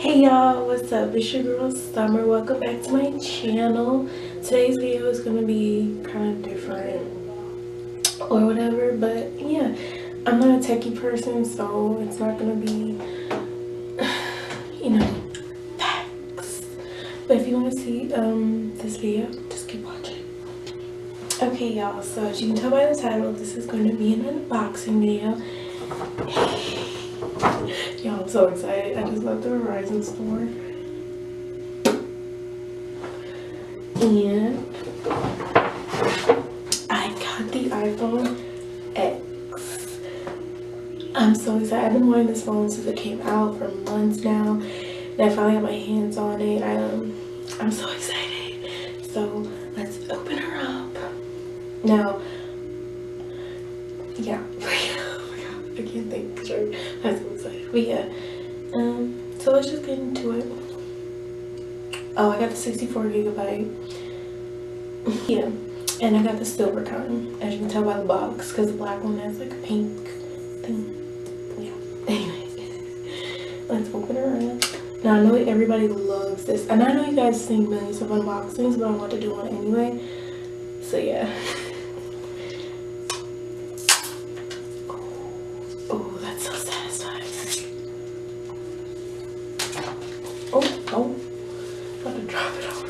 Hey y'all, what's up? It's your girl Summer. Welcome back to my channel. Today's video is gonna be kind of different or whatever, but yeah, I'm not a techie person, so it's not gonna be, facts. But if you want to see this video, just keep watching. Okay, y'all. So as you can tell by the title, this is going to be an unboxing video. Y'all, I'm so excited. I just left the Verizon store. And I got the iPhone X. I'm so excited. I've been wanting this phone since it came out for months now. And I finally got my hands on it. I'm so excited. So let's open her up. Now, yeah. I can't think straight. I'm so excited. But yeah, so let's just get into it. Oh, I got the 64 gigabyte. Yeah, and I got the silver kind, as you can tell by the box, because the black one has like a pink thing. Yeah. Anyway, let's open her up. Now I know everybody loves this, and I know you guys see millions of unboxings, but I want to do one anyway. So yeah. Oh, about to drop it over.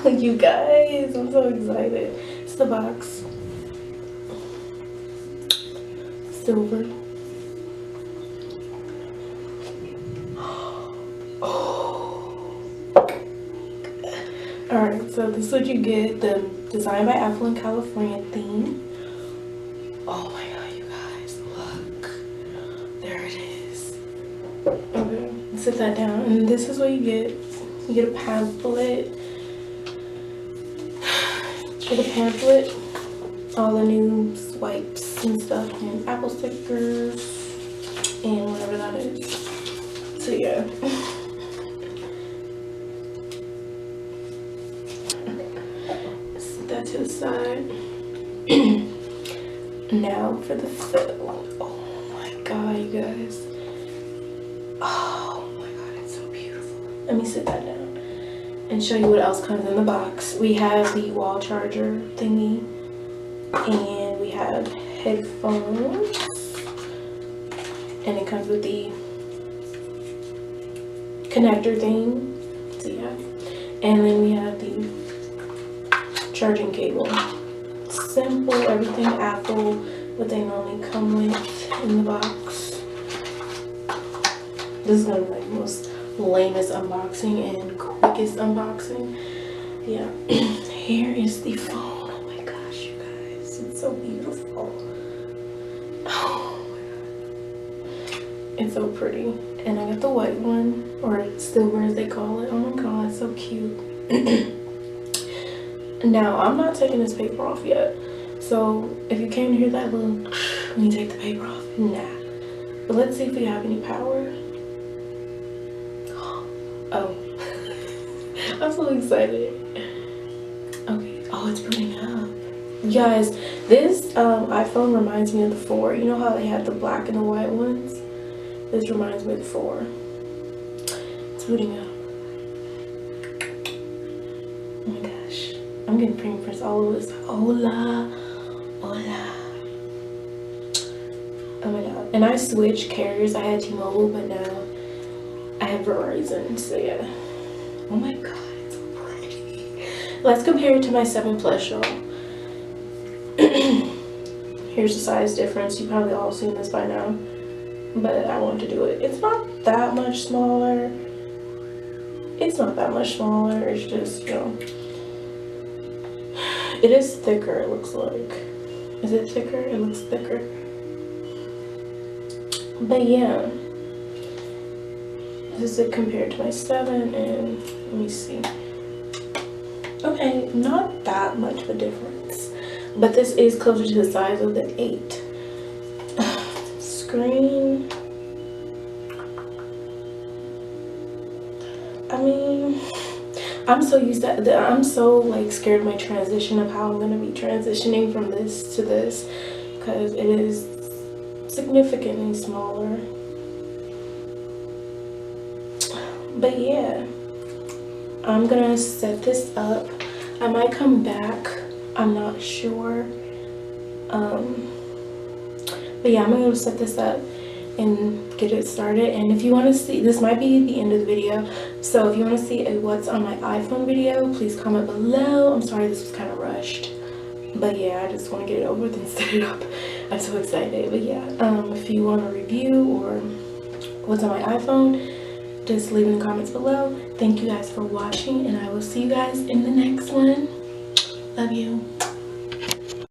Oh, you guys, I'm so excited. It's the box. Silver. Alright, so this is what you get. The Designed by Apple in California theme. Oh my god, you guys, look. There it is. Okay, sit that down. And this is what you get. You get a pamphlet. You get a pamphlet. All the new swipes and stuff. And Apple stickers. And whatever that is. So yeah. That to the side. Now for the fill. Oh my god, you guys. Oh my god, it's so beautiful. Let me sit that down and show you what else comes in the box. We have the wall charger thingy, and we have headphones, and it comes with the connector thing. So yeah, and then we have the charging cable. Simple, everything Apple, what they normally come with in the box. This is gonna be like the most lamest unboxing and quickest unboxing. Yeah. Here is the phone. Oh my gosh, you guys, it's so beautiful. Oh my god, it's so pretty. And I got the white one, or silver as they call it. Oh my god, it's so cute. Now, I'm not taking this paper off yet, so if you can't hear that little when you take the paper off, nah. But let's see if we have any power. Oh, I'm so excited. Okay, oh, it's booting up. You guys, this iPhone reminds me of the 4. You know how they had the black and the white ones? This reminds me of the 4. It's booting up. Oh my gosh. I'm getting fingerprints all over this. Hola. Hola. Oh my god. And I switched carriers. I had T-Mobile, but now I have Verizon. So yeah. Oh my god, it's so pretty. Let's compare it to my 7 Plus, y'all. Here's the size difference. You probably all seen this by now, but I want to do it. It's not that much smaller. It's not that much smaller. It's just, you know, it is thicker, it looks like. Is it thicker? It looks thicker. But yeah. This is it compared to my 7, and let me see. Okay, not that much of a difference. But this is closer to the size of the 8. Screen. I mean, I'm so used to, I'm so like scared of my transition of how I'm gonna be transitioning from this to this, because it is significantly smaller. But yeah, I'm gonna set this up. I might come back, I'm not sure. But yeah, I'm gonna set this up and get it started. And if you want to see, this might be the end of the video, so if you want to see a what's on my iPhone video, please comment below. I'm sorry this was kind of rushed, but yeah, I just want to get it over with and set it up. I'm so excited. But yeah, if you want a review or what's on my iPhone, just leave in the comments below. Thank you guys for watching, and I will see you guys in the next one. Love you.